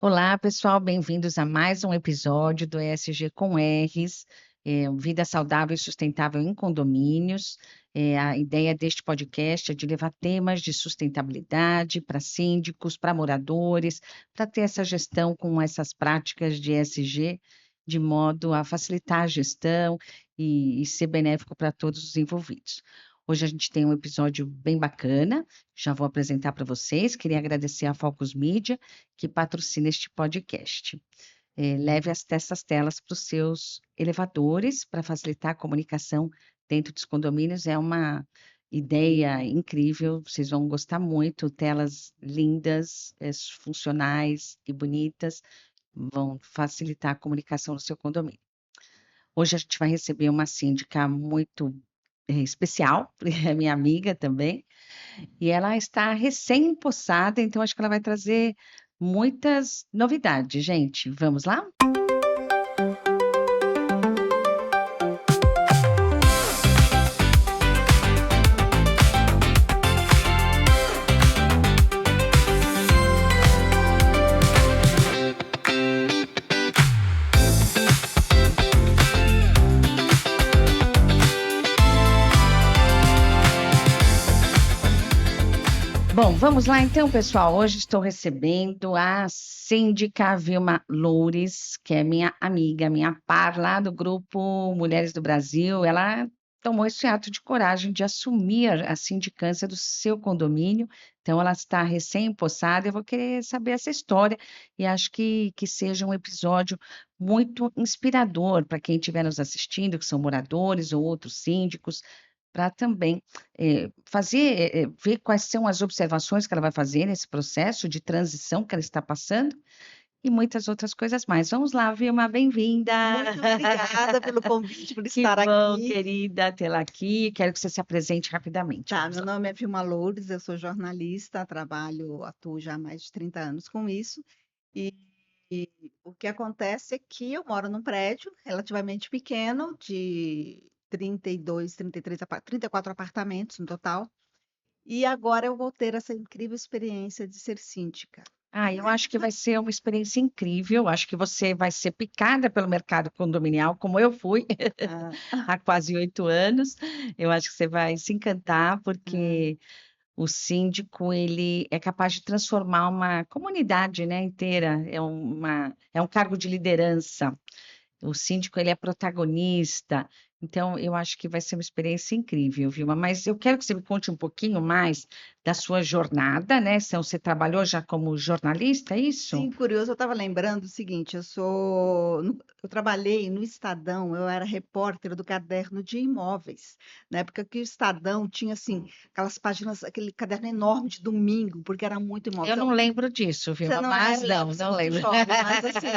Olá, pessoal, bem-vindos a mais um episódio do ESG com R's, Vida Saudável e Sustentável em Condomínios. A ideia deste podcast é de levar temas de sustentabilidade para síndicos, para moradores, para ter essa gestão com essas práticas de ESG, de modo a facilitar a gestão e ser benéfico para todos os envolvidos. Hoje a gente tem um episódio bem bacana, já vou apresentar para vocês. Queria agradecer a Focus Media que patrocina este podcast. Leve essas telas para os seus elevadores para facilitar a comunicação dentro dos condomínios. É uma ideia incrível, vocês vão gostar muito. Telas lindas, funcionais e bonitas, vão facilitar a comunicação no seu condomínio. Hoje a gente vai receber uma síndica muito especial, é minha amiga também, e ela está recém-possada, então acho que ela vai trazer muitas novidades, gente. Vamos lá? Bom, vamos lá então, pessoal. Hoje estou recebendo a síndica Vilma Loures, que é minha amiga, minha par lá do grupo Mulheres do Brasil. Ela tomou esse ato de coragem de assumir a sindicância do seu condomínio. Então, ela está recém-possada. Eu vou querer saber essa história e acho que seja um episódio muito inspirador para quem estiver nos assistindo, que são moradores ou outros síndicos, para também ver quais são as observações que ela vai fazer nesse processo de transição que ela está passando e muitas outras coisas mais. Vamos lá, Vilma, bem-vinda. Muito obrigada pelo convite, por Que estar bom, aqui. querida, tê-la aqui. Quero que você se apresente rapidamente. Tá, Vamos meu lá. nome é Vilma Loures, eu sou jornalista, atuo já há mais de 30 anos com isso. E, e o que acontece é que eu moro num prédio relativamente pequeno, de 32, 33, 34 apartamentos no total. E agora eu vou ter essa incrível experiência de ser síndica. Ah, eu acho que vai ser uma experiência incrível. Acho que você vai ser picada pelo mercado condominial, como eu fui Ah, há quase 8 anos. Eu acho que você vai se encantar, ah, porque o síndico, ele é capaz de transformar uma comunidade, né, inteira. É um cargo de liderança. O síndico, ele é protagonista. Então, eu acho que vai ser uma experiência incrível, Vilma. Mas eu quero que você me conte um pouquinho mais da sua jornada, né? Então, você trabalhou já como jornalista, é isso? sim, curioso, eu estava lembrando o seguinte, eu trabalhei no Estadão, eu era repórter do caderno de imóveis, na época que o Estadão tinha, assim, aquelas páginas, aquele caderno enorme de domingo, porque era muito imóvel. Eu não lembro disso, Você Vilma, não mas é, não, você é não muito lembro. jovem, mas assim,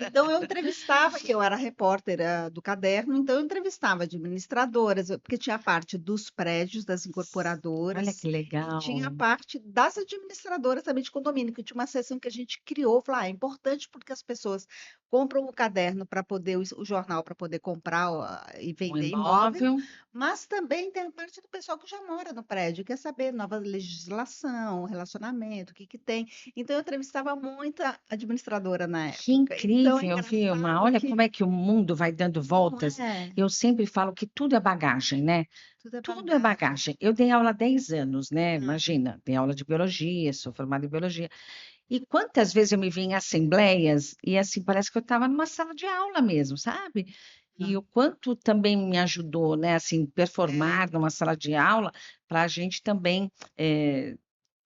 então eu entrevistava, que eu era repórter do caderno, então eu entrevistava administradoras, porque tinha a parte dos prédios, das Olha incorporadoras, que e tinha a legal. parte das administradoras também de condomínio, que tinha uma seção que a gente criou, falou, é importante porque as pessoas compram o caderno para poder, o jornal para poder comprar e Um vender imóvel, imóvel. mas também tem a parte do pessoal que já mora no prédio, quer saber nova legislação, relacionamento, o que que tem. Então eu entrevistava muita administradora na Que época. Então é incrível, Vilma. engraçado Olha que como é que o mundo vai dando não voltas. é, Eu sempre falo que tudo é bagagem, né? tudo é Tudo é bagagem. bagagem. Eu dei aula há 10 anos, né? Ah, Imagina, dei aula de biologia, sou formada em biologia. E quantas vezes eu me vi em assembleias e assim, parece que eu estava numa sala de aula mesmo, sabe? ah, E o quanto também me ajudou, né, assim, é, performar numa sala de aula para a gente também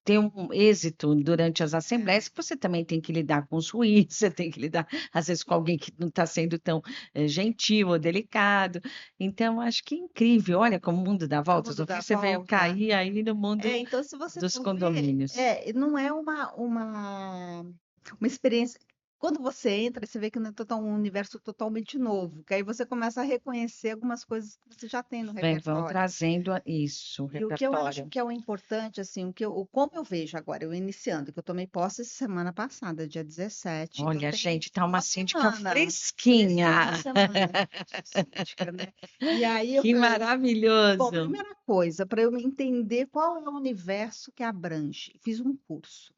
ter um êxito durante as é. assembleias, que você também tem que lidar com os ruídos, você tem que lidar, às vezes, com alguém que não está sendo tão gentil ou delicado. Então, acho que é incrível. Olha como o mundo dá O voltas. mundo Eu vi dá que você veio volta. cair aí no mundo Então se você dos for ver, condomínios. não é uma experiência. Quando você entra, você vê que não é um universo totalmente novo, que aí você começa a reconhecer algumas coisas que você já tem no Vão repertório. trazendo isso, o E o que eu acho repertório. que é o importante, assim, como eu vejo agora, eu iniciando, que eu tomei posse semana passada, dia 17, então Olha, tem gente, tá uma uma síndica semana, fresquinha, fresquinha. uma semana de síndica, né? E aí eu Que falei, bom, maravilhoso. primeira coisa, para eu entender qual é o universo que abrange, fiz um curso.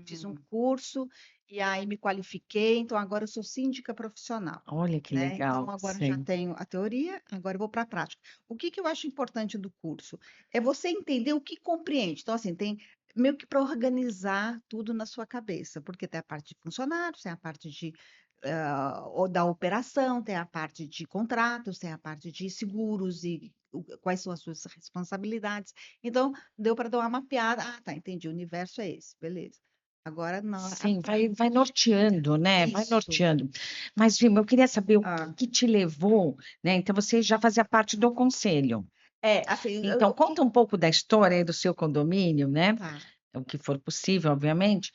Fiz um Hum, curso e aí me qualifiquei, então agora eu sou síndica profissional, Olha que né? Então legal, agora eu já sei. tenho a teoria, agora eu vou para a prática. O que que eu acho importante do curso? É você entender o que compreende. Então, assim, tem meio que para organizar tudo na sua cabeça, porque tem a parte de funcionários, tem a parte de ou da operação, tem a parte de contratos, tem a parte de seguros e quais são as suas responsabilidades. Então, deu para dar uma mapeada. Ah, tá, entendi, o universo é esse, beleza. Agora, a Sim, vai norteando, né? Vai isso. norteando. Mas, Vilma, eu queria saber o que Ah, que te levou, né? Então, você já fazia parte do conselho. assim, Então, o que. conta um pouco da história aí do seu condomínio, né? Tá. O que for possível, obviamente,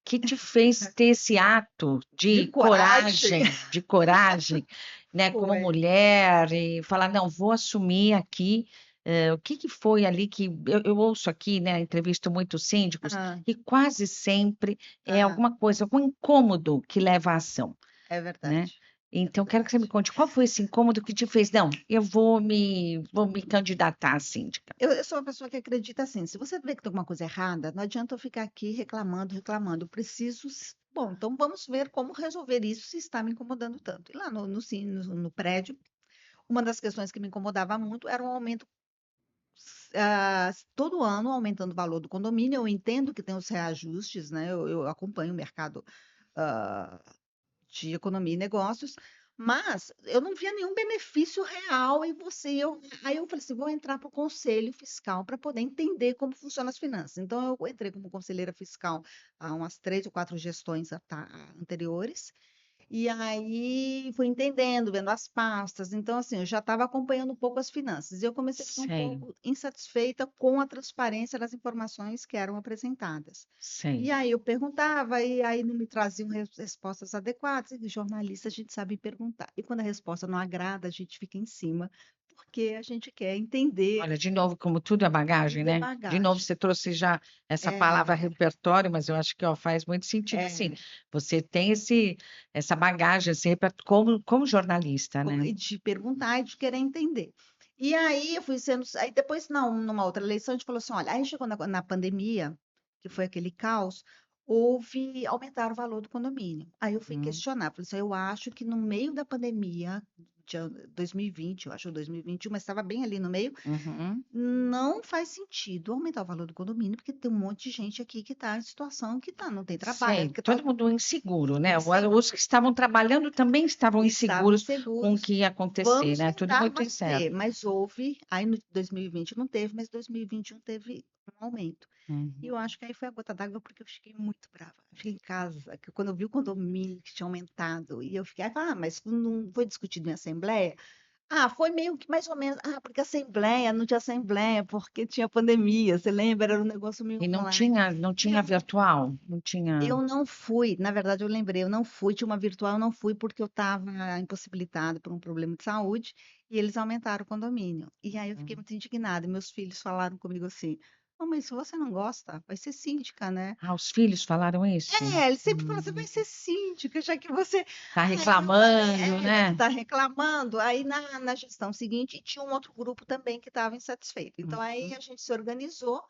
que te fez ter esse ato De coragem. de coragem, né, como Foi. mulher, e falar, não, vou assumir aqui. O que que foi ali que eu ouço aqui, né, entrevisto muitos síndicos, Ah, e quase sempre é ah, alguma coisa, algum incômodo que leva à ação, é né? verdade. É Então, quero que você me verdade. conte qual foi esse incômodo que te fez, não, eu vou me candidatar a síndica. Eu sou uma pessoa que acredita assim, se você vê que tem alguma coisa errada, não adianta eu ficar aqui reclamando, reclamando. Eu preciso. Bom, então vamos ver como resolver isso se está me incomodando tanto. E lá no prédio, uma das questões que me incomodava muito era o aumento, todo ano aumentando o valor do condomínio. Eu entendo que tem os reajustes, né? Eu acompanho o mercado, ah, de economia e negócios, mas eu não via nenhum benefício real em você. Aí eu falei assim, vou entrar para o conselho fiscal para poder entender como funcionam as finanças. Então eu entrei como conselheira fiscal há umas 3 ou 4 gestões anteriores. E aí fui entendendo, vendo as pastas. Então, assim, eu já estava acompanhando um pouco as finanças. E eu comecei a ficar um Sei, pouco insatisfeita com a transparência das informações que eram apresentadas. E sei. aí eu perguntava, e aí não me traziam respostas adequadas. E jornalista, a gente sabe perguntar. E quando a resposta não agrada, a gente fica em cima, porque a gente quer entender Olha, de novo, como tudo é bagagem, tudo é né? De novo, bagagem. você trouxe já essa palavra É, repertório, mas eu acho que ó, faz muito sentido, sim. é. Você tem essa bagagem, esse repertório como jornalista, né? E de perguntar e de querer entender. E aí eu fui sendo. Aí depois, não, numa outra eleição, a gente falou assim: olha, aí chegou na pandemia, que foi aquele caos, aumentaram o valor do condomínio. Aí eu fui Hum, questionar, falei assim: eu acho que no meio da pandemia, de 2020, eu acho, 2021, mas estava bem ali no meio, uhum. não faz sentido aumentar o valor do condomínio, porque tem um monte de gente aqui que está em situação que tá, não tem trabalho, Sei, porque está todo mundo inseguro, né? Os inseguro, que estavam trabalhando também estavam estavam inseguros com o inseguros. que ia acontecer, Vamos né? Tudo tentar muito incerto. manter, mas houve, aí no 2020 não teve, mas 2021 teve um aumento. E Uhum. eu acho que aí foi a gota d'água porque eu fiquei muito brava. Eu fiquei em casa, que quando eu vi o condomínio que tinha aumentado, e eu fiquei, mas não foi discutido em assembleia? Ah, foi meio que mais ou menos, porque assembleia, não tinha assembleia, porque tinha pandemia, você lembra? Era um negócio meio E online. não E tinha virtual, não tinha. eu não fui, na verdade eu lembrei, eu não fui, tinha uma virtual, eu não fui porque eu estava impossibilitada por um problema de saúde e eles aumentaram o condomínio. E aí eu fiquei muito indignada. E meus filhos falaram comigo assim: "Não, mas se você não gosta, vai ser síndica, né?" Ah, os filhos falaram isso? É, eles sempre falam: "Você Hum, vai ser síndica, já que você." tá Aí eu falei: reclamando, deve né? estar reclamando. Aí na gestão seguinte tinha um outro grupo também que estava insatisfeito. Então aí Uhum. a gente se organizou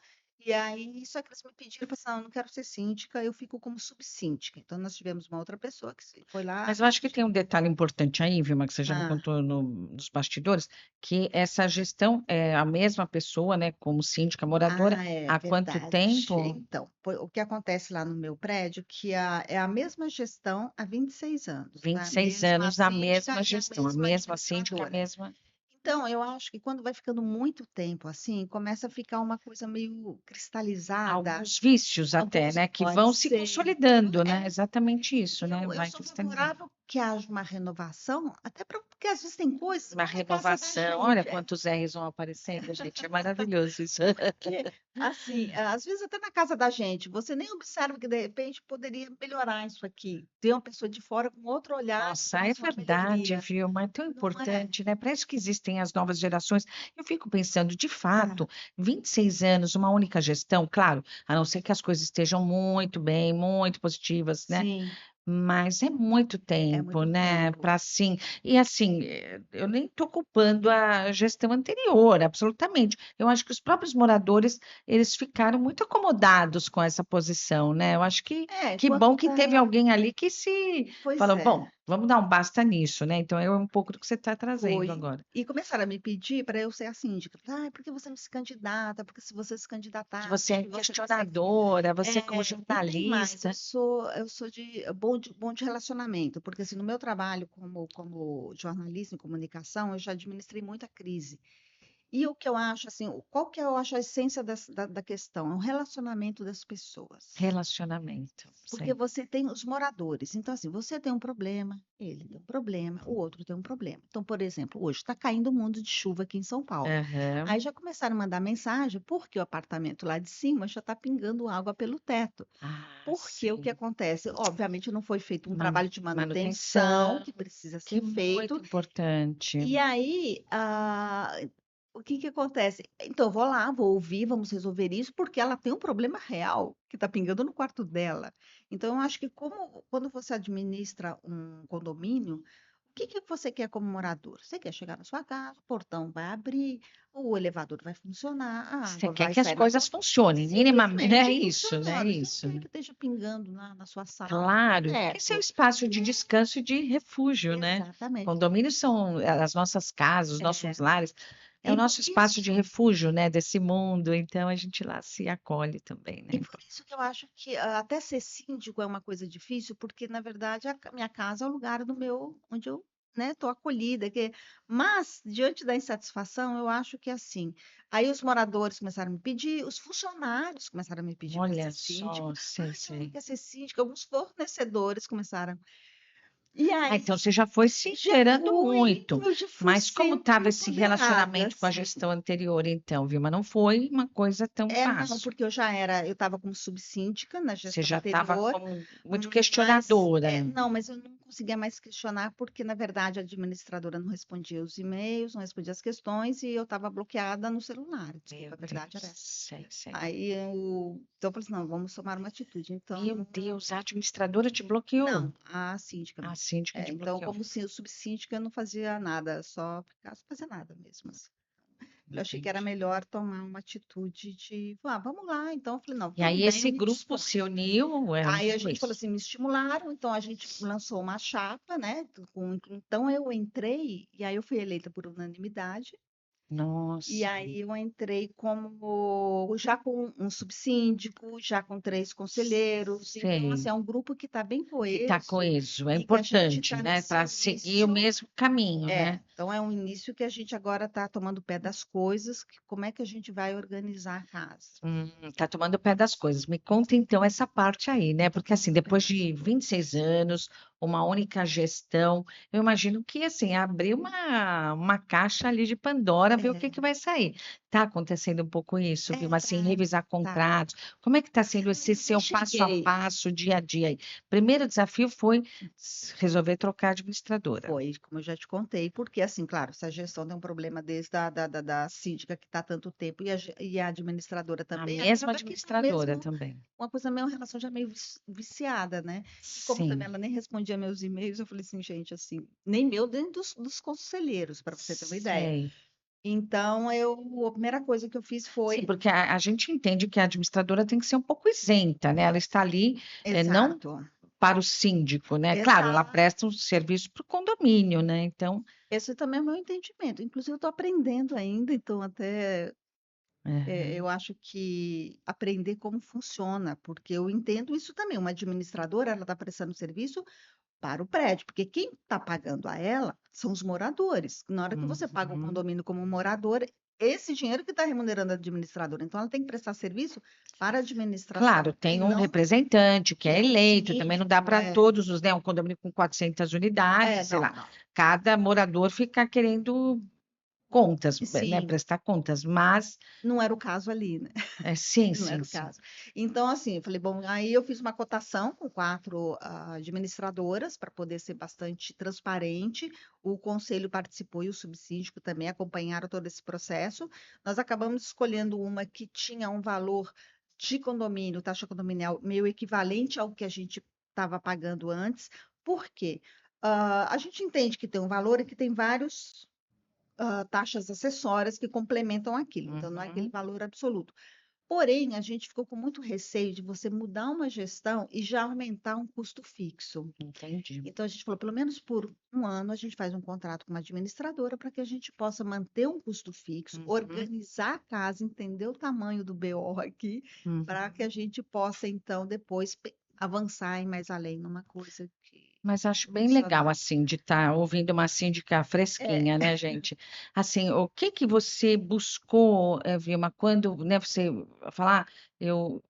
e aí só que eles me pediram, eu falei assim: "Não, eu não quero ser síndica, eu fico como subsíndica." Então nós tivemos uma outra pessoa que foi lá. Mas eu acho que tem um detalhe importante aí, Vilma, que você já me Ah, contou nos bastidores, que essa gestão é a mesma pessoa, né, como síndica moradora, é há quanto verdade. tempo? Então, o que acontece lá no meu prédio, que é a mesma gestão há 26 anos, vinte e tá? seis Mesma anos a síndica mesma e a gestão, a mesma mesma síndica, a administradora. mesma. Então, eu acho que quando vai ficando muito tempo assim, começa a ficar uma coisa meio cristalizada. Alguns vícios até, Alguns né, que pode vão se ser. consolidando, né? Exatamente isso, né? Eu Vai sou cristalizando. favorável que haja uma renovação, até porque às vezes tem coisas Uma igual na casa da renovação. Olha gente. quantos R's vão aparecendo, gente. É maravilhoso isso. Porque, assim, às vezes até na casa da gente, você nem observa que de repente poderia melhorar isso aqui. Ter uma pessoa de fora com outro olhar que Nossa, é trouxe uma verdade, melhoria, viu? Mas é tão não é? importante, né? Parece que existem as novas gerações. Eu fico pensando, de Ah, fato, 26 anos, uma única gestão, claro, a não ser que as coisas estejam muito bem, muito positivas, né? sim. Mas é muito É tempo, muito né, tempo. para assim e assim, eu nem estou culpando a gestão anterior, absolutamente. Eu acho que os próprios moradores, eles ficaram muito acomodados com essa posição, né. Eu acho É, que enquanto bom que teve tá alguém ali que se pois falou: é. "Bom, vamos dar um basta nisso", né. Então é um pouco do que você está trazendo Foi. agora. E começaram a me pedir para eu ser a síndica. "Ai, por que você não se candidata? Porque se você se Que candidatar, você acho é que você consegue". questionadora, você como E tem mais, eu jornalista. sou eu sou de bom de relacionamento, porque, assim, no meu trabalho como jornalista em comunicação, eu já administrei muita crise. E o que eu acho, assim, qual que eu acho a essência da questão? É o relacionamento das pessoas. Relacionamento, Porque sei. você tem os moradores. Então, assim, você tem um problema, ele tem um problema, o outro tem um problema. Então, por exemplo, hoje está caindo um mundo de chuva aqui em São Paulo. Aham. Aí já começaram a mandar mensagem, porque o apartamento lá de cima já está pingando água pelo teto. Ah, Porque o que sim. acontece? Obviamente não foi feito um Manu trabalho de manutenção manutenção, que precisa que ser é muito feito. importante. E aí, o que que acontece? Então, eu vou lá, vou ouvir, vamos resolver isso, porque ela tem um problema real que está pingando no quarto dela. Então, eu acho que como quando você administra um condomínio, o que que você quer como morador? Você quer chegar na sua casa, o portão vai abrir, o elevador vai funcionar, a Você água quer vai que as sair na coisas tua funcionem, minimamente é simplesmente isso, né, é funcionando. Você não isso, quer né. que esteja pingando na sua sala, no Claro, porque esse é o teto. espaço de descanso e de refúgio, né. Exatamente. Condomínios são as nossas casas, os É. nossos lares, é o E por nosso espaço de isso refúgio, né, desse mundo, então a gente lá se acolhe também, E né. por isso que eu acho que até ser síndico é uma coisa difícil, porque na verdade minha casa é o lugar do meu, onde eu, né, estou acolhida. Mas diante da insatisfação, eu acho que assim, aí os moradores começaram a me pedir, os funcionários começaram a me pedir para ser Olha síndico. só, Ah, sei, a senhora não sei. quer ser síndica? Alguns fornecedores começaram. E Ah, aí então você já foi se já inteirando fui, muito. eu já fui Mas como sempre estava esse empoderada, relacionamento com a assim. gestão anterior então, Vilma? Não foi uma coisa tão Não, fácil. porque eu estava como subsíndica na Você gestão já estava anterior. como muito Mas, questionadora. não, mas eu não conseguia mais questionar, porque na verdade a administradora não respondia os e-mails, não respondia as questões e eu estava bloqueada no celular. Meu Desculpa, a verdade era Deus, essa. sei, sei. Então eu falei assim, não, vamos tomar uma atitude. Então, Meu Deus, a administradora te bloqueou? não, a síndica A mesmo. síndica te Então, bloqueou. como subsíndica, eu não fazia nada, só ficava sem fazer nada mesmo, assim. Eu achei que era Entendi. melhor tomar uma atitude de, vamos lá. Então, eu falei, não, E tudo aí bem, eu esse me grupo dispor. se uniu, é um Aí a pouco gente falou isso. assim, me estimularam, então a gente lançou uma chapa, né? Então eu entrei, e aí eu fui eleita por unanimidade, e Nossa, aí eu entrei como já com um subsíndico, já com 3 conselheiros. Então, assim, sei. é um grupo que está bem Que está coeso coeso, é e que a gente importante, está né, nesse para seguir o início. mesmo caminho, né. Então é um início que a gente agora está tomando pé das coisas, como é que a gente vai organizar a casa? Tá tomando pé das coisas. Me conta então essa parte aí, né, Está porque assim, tomando pé depois das de coisas. 26 anos, uma única gestão, eu imagino que assim, abrir uma caixa ali de Pandora, ver o que É, que vai sair. Tá acontecendo um pouco isso, viu, assim, tá, revisar tá. contratos, como é que está sendo esse Eu nem seu passo a cheguei. passo, dia a dia aí? Primeiro desafio foi resolver trocar a administradora. Foi, como eu já te contei, porque assim, claro, se a gestão tem um problema desde da síndica que está há tanto tempo e a administradora A também, mesma acaba que está administradora mesmo também. uma coisa meio, uma relação já meio viciada, né? E como também Sim, ela nem respondia meus e-mails, eu falei assim, gente, assim, nem meu, nem dos conselheiros, para você ter uma ideia. sei. Então, a primeira coisa que eu fiz Sim, foi, porque a gente entende que a administradora tem que ser um pouco isenta, né, ela está ali, não exato, para o síndico, né, claro, ela exato. presta um serviço para o condomínio, né, então Esse também é o meu entendimento. Inclusive, eu estou aprendendo ainda, então até aham, eu acho que aprender como funciona, porque eu entendo isso também. Uma administradora, ela está prestando serviço para o prédio, porque quem está pagando a ela são os moradores. Na hora que você paga o uhum. condomínio como morador, esse dinheiro que está remunerando a administradora. Então, ela tem que prestar serviço para a Claro, administração e tem um não representante que que é é o eleito, também não dá síndico. para todos os, né, um condomínio com 400 unidades, sei Não, lá, não. cada morador ficar querendo contas, né, Sim, prestar contas, mas não era o caso ali, né? sim, Não era sim, o sim. caso. Então, assim, eu falei, bom, aí eu fiz uma cotação com 4 administradoras para poder ser bastante transparente. O conselho participou e o subsíndico também acompanharam todo esse processo. Nós acabamos escolhendo uma que tinha um valor de condomínio, taxa condominial, meio equivalente ao que a gente estava pagando antes. Por quê? A gente entende que tem um valor e que tem vários taxas acessórias que complementam aquilo, então não é aquele Uhum, valor absoluto. Porém, a gente ficou com muito receio de você mudar uma gestão e já aumentar um custo fixo. entendi. Então, a gente falou, pelo menos por um ano, a gente faz um contrato com uma administradora para que a gente possa manter um custo fixo, Uhum, organizar a casa, entender o tamanho do BO aqui, para que uhum. a gente possa, então, depois avançar e mais além numa coisa que Mas acho bem legal, funcional. assim, de estar ouvindo uma síndica É, fresquinha, né, gente? Assim, o que que você buscou, Vilma, quando, né, você falar, eu,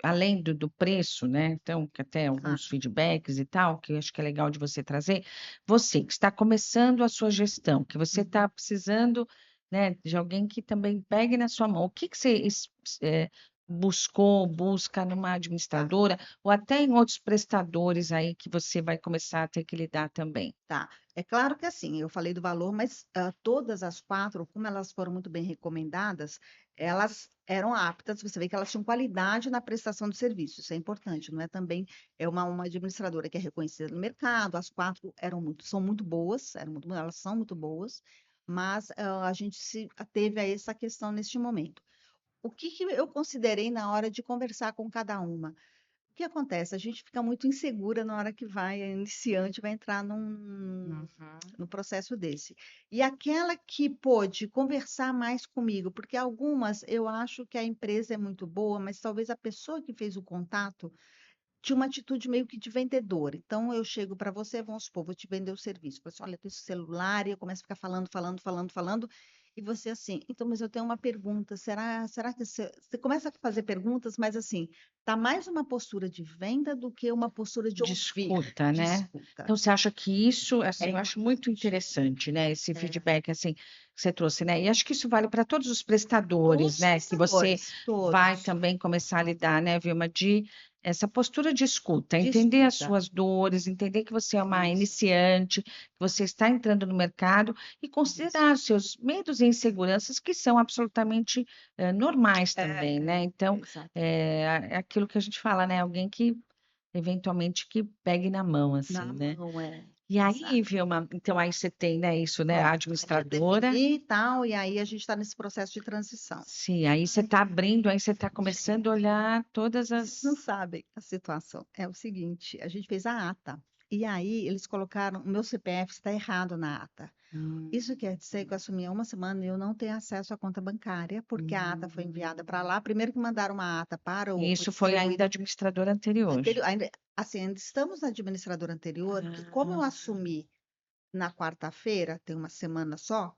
além do preço, né, então, que até ah, alguns feedbacks e tal, que eu acho que é legal de você trazer, você que está começando a sua gestão, que você uhum. está precisando, né, de alguém que também pegue na sua mão, o que que você buscou, busca numa Tá. administradora, ou até em outros prestadores aí que você vai começar a ter que lidar também. Tá. É claro que assim, eu falei do valor, mas todas as quatro, como elas foram muito bem recomendadas, elas eram aptas, você vê que elas tinham qualidade na prestação de serviço, isso é importante, não é também uma administradora que é reconhecida no mercado, as quatro são muito boas, elas são muito boas, mas a gente se ateve a essa questão neste momento. O que que eu considerei na hora de conversar com cada uma? O que acontece? A gente fica muito insegura na hora que vai, a iniciante vai entrar Uhum. num processo desse. E aquela que pôde conversar mais comigo, porque algumas eu acho que a empresa é muito boa, mas talvez a pessoa que fez o contato tinha uma atitude meio que de vendedor. Então eu chego para você, vamos supor, vou te vender o serviço. Você, olha, eu tenho esse celular e eu começo a ficar falando, falando, falando, falando. E você assim, então, mas eu tenho uma pergunta. Será que você começa a fazer perguntas, mas assim, tá mais uma postura de venda do que uma postura de De ouvir, escuta, de né? escuta. Então, você acha que isso, É assim, eu acho muito importante. interessante, né? Esse É. feedback, assim, que você trouxe, né? E acho que isso vale para todos os prestadores, Todos os né? Que você prestadores, vai todos, também começar a lidar, né, Vilma, de essa postura de escuta, de entender as escuta. suas dores, entender que você é uma Isso. iniciante, que você está entrando no mercado e Isso. considerar os seus medos e inseguranças, que são absolutamente normais também, né? Então, Exato. é aquilo que a gente fala, né? Alguém que eventualmente que pegue na mão, Na assim, né? mão, é. E aí, Exato. Vilma, então aí você tem, né, isso, né, a Pronto. Aí já administradora, defini e tal, e aí a gente está nesse processo de transição. sim, aí você está abrindo, aí você está começando a Gente, olhar todas vocês não as... sabem a situação. É o seguinte, a gente fez a ata. E aí eles colocaram, o meu CPF está errado na ata. Hum, Isso quer dizer que eu assumi há uma semana e eu não tenho acesso à conta bancária, porque a ata foi enviada para hum. lá. Primeiro que mandaram uma ata E foi isso foi ainda distribuída administradora anterior. ainda estamos na administradora anterior, que como eu Ah, assumi na quarta-feira, tem uma semana só,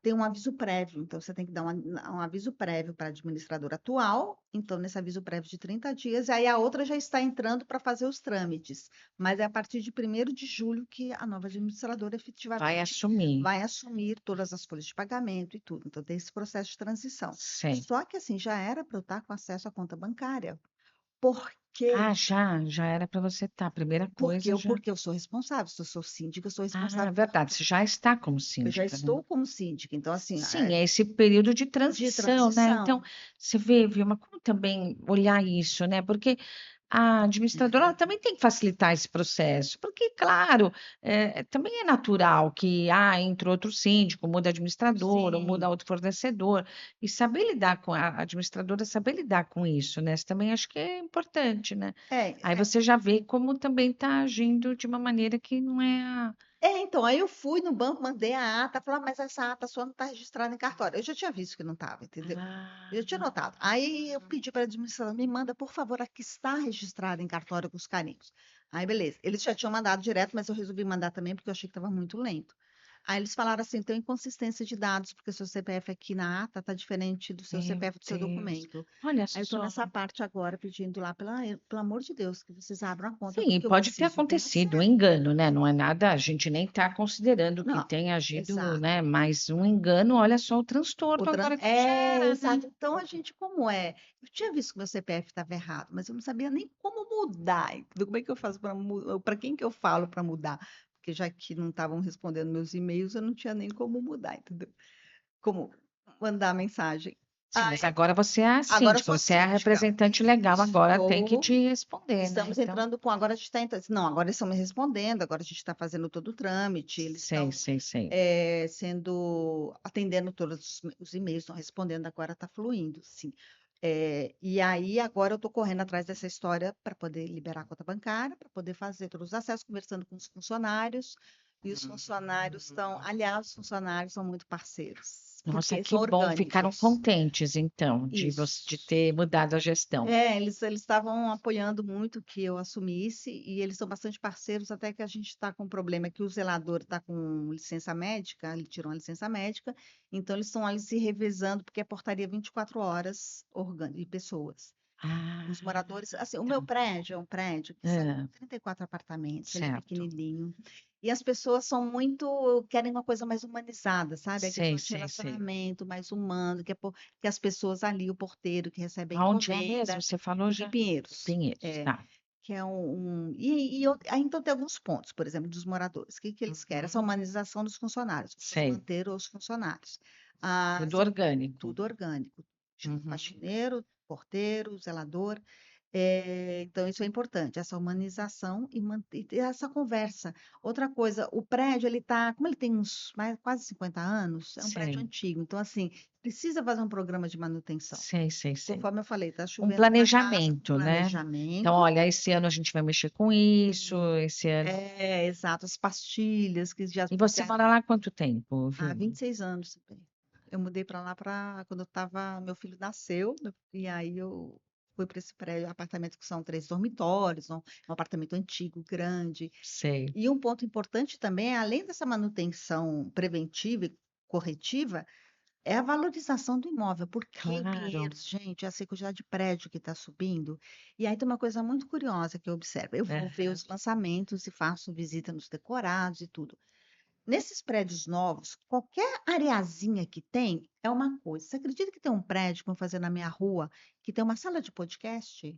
tem um aviso prévio. Então, você tem que dar um aviso prévio para a administradora atual. Então, nesse aviso prévio de 30 dias, aí a outra já está entrando para fazer os trâmites. Mas é a partir de 1º de julho que a nova administradora vai efetivamente assumir, vai assumir todas as folhas de pagamento e tudo. Então, tem esse processo de transição. sim. Só que, assim, já era para eu estar com acesso à conta bancária. Por quê? Ah, já era para você estar, a primeira coisa já... Porque eu sou responsável. Se eu sou síndica, eu sou Ah, é responsável por verdade, você já está como eu já síndica, né? estou como síndica, então, assim, Sim, é esse período de de transição, né? Então, transição. você vê, Vilma, como também olhar isso, né? Porque a administradora ela também tem que facilitar esse processo, porque, claro, também é natural que entre outro síndico, muda administrador, ou muda Sim. outro fornecedor, e saber lidar com a administradora, saber lidar com isso, né? Isso também acho que é importante, né? É, Aí você já vê como também está agindo de uma maneira que não é a. então, aí eu fui no banco, mandei a ata, falei, mas essa ata sua não está registrada em cartório. Eu já tinha visto que não estava, entendeu? Eu tinha Ah, notado. Aí eu pedi para a administradora, me manda, por favor, a que está registrada em cartório com os carimbo. Aí, beleza. Eles já tinham mandado direto, mas eu resolvi mandar também porque eu achei que estava muito lento. Aí eles falaram assim, tem inconsistência de dados, porque seu CPF aqui na ata está diferente do seu meu CPF do seu Deus. documento. Olha Aí eu estou só. nessa parte agora, pedindo lá, pelo amor de Deus, que vocês abram a conta, Sim, e porque eu pode ter preciso ter acontecido um acesso. engano, né? Não é nada, a gente nem está considerando que Não, tenha agido, exato. né? Mas um engano, olha só o transtorno agora que gera, né? Exato. Então, a gente, como é? Eu tinha visto que meu CPF estava errado, mas eu não sabia nem como mudar. Entendeu? Como é que eu faço para mudar? Para quem que eu falo para mudar? Porque já que não estavam respondendo meus e-mails, eu não tinha nem como mudar, entendeu? Como mandar mensagem. Sim, mas agora você é a Agora eu síndica, sou você é a síndica. representante legal, agora tem que Estou, te responder, né? estamos Então, entrando com, agora a gente está entrando, não, agora eles estão me respondendo, agora a gente está fazendo todo o trâmite, eles sei, estão sei, sei. atendendo todos os e-mails, estão respondendo, agora está fluindo, sim. E aí, agora eu estou correndo atrás dessa história para poder liberar a conta bancária, para poder fazer todos os acessos, conversando com os funcionários, e os funcionários estão, aliás, os funcionários são muito parceiros, Nossa, porque que são bom, ficaram orgânicos. contentes, então, de você de Isso. ter mudado a gestão. Eles estavam apoiando muito que eu assumisse e eles são bastante parceiros, até que a gente está com um problema que o zelador está com licença médica, ele tirou uma licença médica, então eles estão ali se revezando, porque é portaria 24 horas de pessoas. Ah, Os moradores, assim, o meu tá. prédio é um prédio que são É, 34 apartamentos, ele é certo. pequenininho. E as pessoas são muito, querem uma coisa mais humanizada, sabe? A Sei, questão de sei, sei. relacionamento mais humano, que as pessoas ali, o porteiro que recebe a Aonde é mesmo? encomenda, Você falou em já? Pinheiros. Pinheiros, É, tá. que é aí, então tem alguns pontos, por exemplo, dos moradores. O que que eles querem? Essa Uhum. humanização dos funcionários. Vamos Sei. manter os funcionários. Ah, Tudo orgânico. tudo orgânico. Uhum. Faxineiro, porteiro, zelador. Então, isso é importante, essa humanização e ter essa conversa. Outra coisa, o prédio, como ele tem quase 50 anos, é um prédio Sei, antigo, então, assim, precisa fazer um programa de manutenção. sei, sei, sei. Conforme eu falei, está Um chovendo na casa, planejamento, né? Então, planejamento. olha, esse ano a gente vai mexer com isso, E, esse ano. exato, as pastilhas que já E você mora lá há quanto tempo, há Vilma? 26 anos também. Eu mudei para lá quando meu filho nasceu, e aí eu fui para esse prédio, apartamento que são 3 dormitórios, um apartamento antigo, grande. Sei, E um ponto importante também, além dessa manutenção preventiva e corretiva, é a valorização do imóvel, porque em claro. Pinheiros, gente, essa quantidade de prédio que está subindo. E aí tem uma coisa muito curiosa que eu observo. Eu vou ver Aham. os lançamentos e faço visita nos decorados e tudo. Nesses prédios novos, qualquer areazinha que tem é uma coisa. Você acredita que tem um prédio que vão fazer na minha rua que tem uma sala de podcast? Aí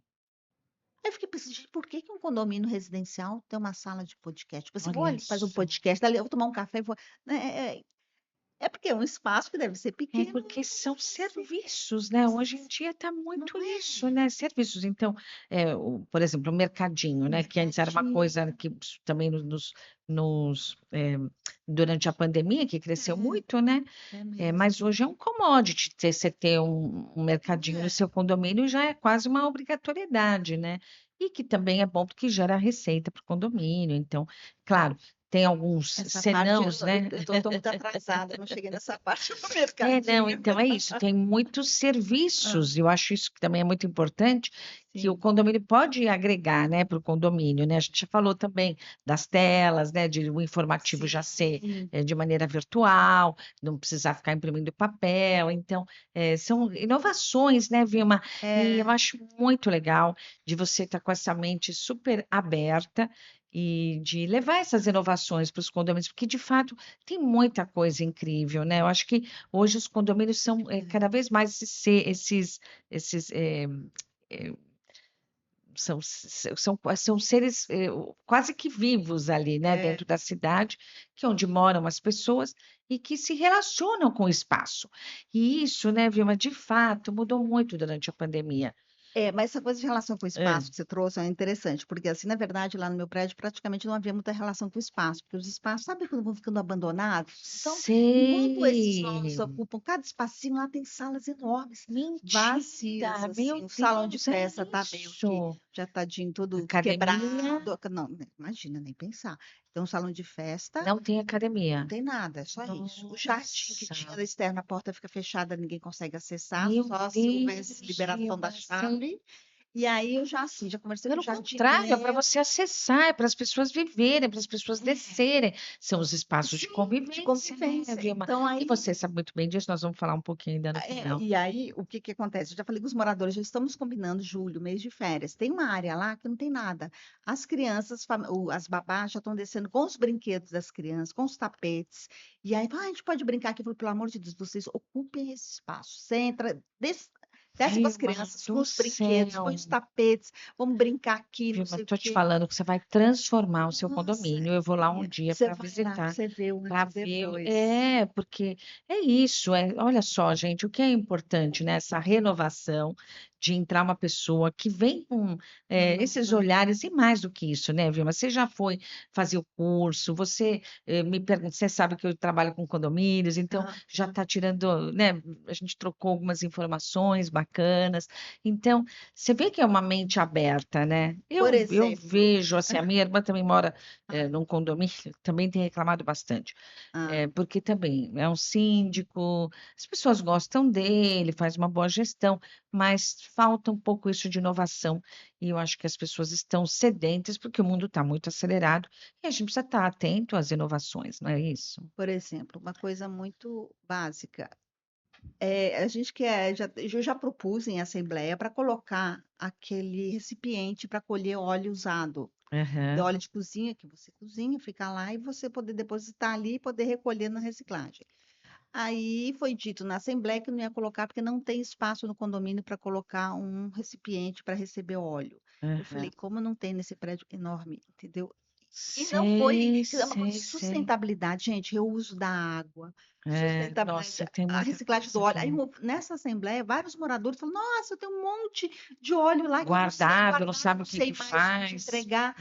eu fiquei pensando, gente, por que que um condomínio residencial tem uma sala de podcast? Tipo assim, vou Olha ali fazer um só. podcast, dali eu vou tomar um café e vou. Né, é porque é um espaço que deve ser É pequeno, porque são assim, serviços, né? Hoje em dia está não muito isso, é? né? Serviços. Então, por exemplo, o mercadinho, Um né? Que antes era uma mercadinho. coisa que também durante a pandemia que cresceu muito, né? É mesmo. Mas hoje é um commodity você ter um mercadinho no É, seu condomínio já é quase uma obrigatoriedade, né? E que também é bom porque gera receita para o condomínio. Então, claro, tem alguns essa parte senãos, né? eu tô muito atrasada, não cheguei nessa parte do Não, mercadinho. então é isso, tem muitos Ah, serviços, eu acho isso que também é muito importante, que o sim, condomínio pode agregar, né, para o condomínio, né? A gente já falou também das telas, né, de o informativo já ser sim. de maneira virtual, não precisar ficar imprimindo papel, então são inovações, né, Vilma? E eu É, acho muito legal de você estar com essa mente super aberta e de levar essas inovações para os condomínios, porque de fato tem muita coisa incrível, né? Eu acho que hoje os condomínios são cada vez mais esses eh, são seres quase que vivos ali, né? é, Dentro da cidade, que é onde moram as pessoas e que se relacionam com o espaço. E isso, né, Vilma, de fato mudou muito durante a pandemia. mas essa coisa de relação com o É. espaço que você trouxe é interessante, porque assim, na verdade, lá no meu prédio praticamente não havia muita relação com o espaço, porque os espaços, sabe quando vão ficando abandonados? Então, enquanto esses novos Sei. ocupam cada espacinho, lá tem salas enormes, vazias, Mentira, assim, meu o salão de Deus, é festa tá meio que isso. já tadinho, todo Academia quebrado. Não, imagina, nem pensar. Então, o salão de festa não tem não academia. tem nada, é só isso. O jardim que tinha Nossa, da externa, a porta fica fechada, ninguém consegue acessar, meu só se houvesse Deus, liberação da Vilma, sim. chave. E aí eu já assim, já conversei com o Pelo contrário, é para jardineiro. você acessar, é para as pessoas viverem, para as pessoas É, descerem. São os espaços de sim, de convivência, né, convivência. Vilma? Então E aí, você sabe muito bem disso, nós vamos falar um pouquinho ainda no final. e aí o que que acontece? Eu já falei com os moradores, já estamos combinando julho, mês de férias. Tem uma área lá que não tem nada. As crianças, as babás já estão descendo com os brinquedos das crianças, com os tapetes. E aí, a gente pode brincar aqui. Eu falei, pelo amor de Deus, vocês ocupem esse espaço. Você entra, Desce com as Vilma crianças, com do os brinquedos, põe céu. os tapetes, vamos brincar aqui, não Vilma, sei o estou te quê. falando que você vai transformar o seu Nossa, condomínio. Eu vou lá um e dia você para vai lá para visitar, você ver o para antes e ver. depois. É, porque é isso. Olha só, gente, o que é importante nessa renovação de entrar uma pessoa que vem com esses Nova. olhares e mais do que isso, né, Vilma? Você já foi fazer o curso, você me pergunta, você sabe que eu trabalho com condomínios, então Aham. já está tirando, né? A gente trocou algumas informações bacanas. Então, você vê que é uma mente aberta, né? Por Eu exemplo, vejo, assim, a minha irmã também mora ah, num condomínio, também tem reclamado bastante, ah, porque também é um síndico, as pessoas gostam dele, faz uma boa gestão, mas falta um pouco isso de inovação, e eu acho que as pessoas estão sedentas, porque o mundo está muito acelerado, e a gente precisa estar atento às inovações, não é isso? por exemplo, uma coisa muito básica. A gente quer, eu já propus em assembleia para colocar aquele recipiente para colher óleo usado, de Aham, óleo de cozinha, que você cozinha, fica lá e você poder depositar ali e poder recolher na reciclagem. Aí foi dito na assembleia que não ia colocar porque não tem espaço no condomínio para colocar um recipiente para receber óleo. Eu falei, aham. como não tem nesse prédio enorme, entendeu? E não foi, Sei, quer dizer, é uma coisa sei, de sei. sustentabilidade, gente, reuso da água, sustentabilidade, Nossa, tem a muita reciclagem do coisa óleo. Aí, que nessa assembleia, vários moradores falaram, nossa, eu tenho um monte de óleo lá que eu não sei guardado, não guardar, sabe não o que sei que mais onde faz. entregar.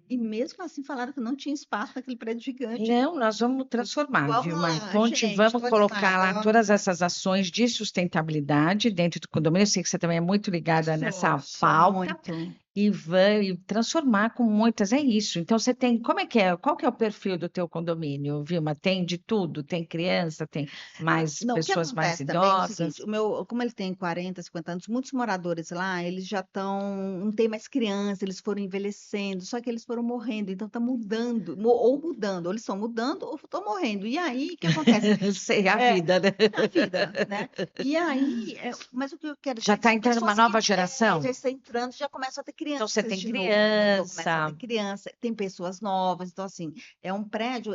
E mesmo assim falaram que não tinha espaço naquele prédio gigante. Não, nós vamos transformar, Vamos viu, Mar? lá, Conte, gente, vamos estou colocar lá animada. todas essas ações de sustentabilidade dentro do condomínio. Eu sei que você também é muito ligada nessa Sou pauta muito. e vai transformar com muitas, é isso. Então você tem, como é que é? Qual que é o perfil do teu condomínio, Vilma? Tem de tudo? Tem criança, tem mais Não, o que pessoas mais acontece também é o seguinte, idosas? como ele tem 40, 50 anos, muitos moradores lá, eles já estão, não tem mais criança, eles foram envelhecendo, só que eles foram morrendo, então está mudando, ou mudando, ou eles estão mudando ou estão morrendo. E aí, o que acontece? Sei a É, vida, né? a vida, né? E aí, mas o que eu quero Já dizer é que está são entrando uma pessoas que nova geração? já estão entrando, já começam a ter Então você crianças tem de novo, começam a ter criança. criança, tem pessoas novas, então assim, é um prédio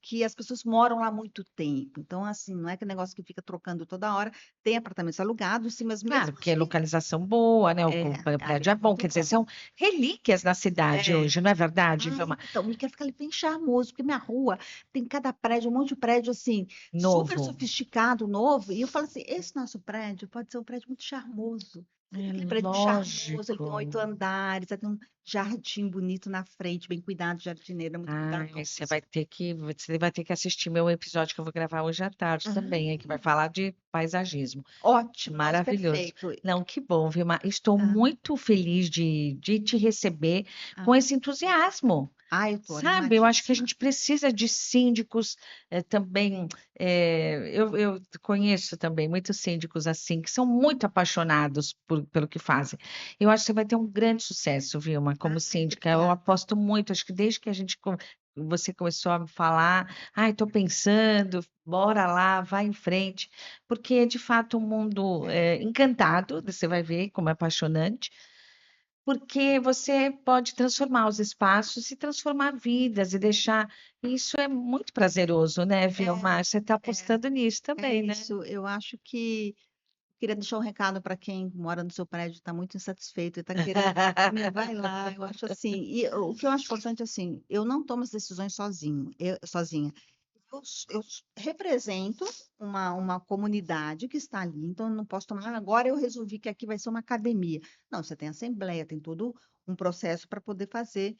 que as pessoas moram lá há muito tempo. Então, assim, não é que negócio que fica trocando toda hora, tem apartamentos alugados, sim, mas Claro, mesmo porque é assim, localização boa, né? O ali prédio é é bom, muito quer dizer, bom. são relíquias da cidade É. hoje, não é verdade, Ah, Vilma? então, e quero ficar ali bem charmoso, porque minha rua tem cada prédio, um monte de prédio assim, super Novo. sofisticado, novo, e eu falo assim, esse nosso prédio pode ser um prédio muito charmoso. Sabe É aquele prédio muito charmoso, ele tem lógico. 8 andares, aí tem um jardim bonito na frente, bem cuidado, jardineira muito Ai, cuidadosa. você vai ter que assistir meu episódio que eu vou gravar hoje à tarde também, Ah, que vai falar de paisagismo. ótimo, nossa, Maravilhoso. perfeito. Não, que bom, Vilma. Estou Ah, muito feliz de te receber com ah. esse entusiasmo. Eu tô Sabe, eu acho que a animadíssima. gente precisa de síndicos também. Eu conheço também muitos síndicos assim, que são muito apaixonados pelo que fazem. Eu acho que você vai ter um grande sucesso, Vilma, como síndica. Eu Obrigada. aposto muito, acho que desde que você começou a me falar, ai, estou pensando, bora lá, vai em frente, porque é de fato um mundo encantado, você vai ver como é apaixonante. Porque você pode transformar os espaços e transformar vidas e deixar. Isso é muito prazeroso, né, É, Vilmar? Você está é, apostando nisso é também, né? isso. Eu acho que queria deixar um recado para quem mora no seu prédio, está muito insatisfeito e está querendo. Vai lá, eu acho assim. E o que eu acho importante, assim, eu não tomo as decisões sozinha. Eu represento uma comunidade que está ali, então eu não posso tomar. Agora eu resolvi que aqui vai ser uma academia. Não, você tem assembleia, tem todo um processo para poder fazer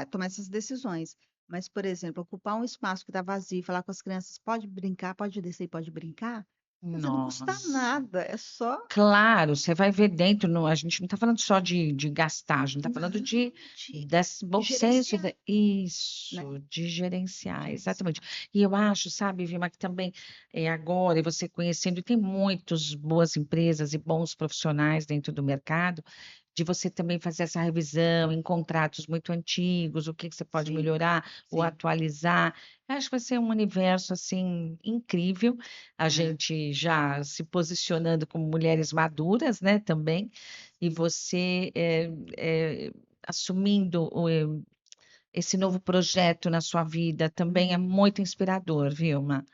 tomar essas decisões. Mas, por exemplo, ocupar um espaço que está vazio, e falar com as crianças, pode brincar, pode descer e pode brincar. Quer dizer, não custa Nossa. nada, é só Claro, você vai ver dentro, a gente não está falando só de gastar, a gente está falando não desse de bom senso, gerenciar, isso, né? de gerenciar, exatamente. Gerenciar. E eu acho, sabe, Vilma, que também agora, e você conhecendo, e tem muitas boas empresas e bons profissionais dentro do mercado, de você também fazer essa revisão em contratos muito antigos, o que que você pode Sim, melhorar ou sim. atualizar. Eu acho que vai ser um universo assim incrível, a É, gente já se posicionando como mulheres maduras, né, também, e você assumindo esse novo projeto na sua vida também é uhum. muito inspirador, Vilma.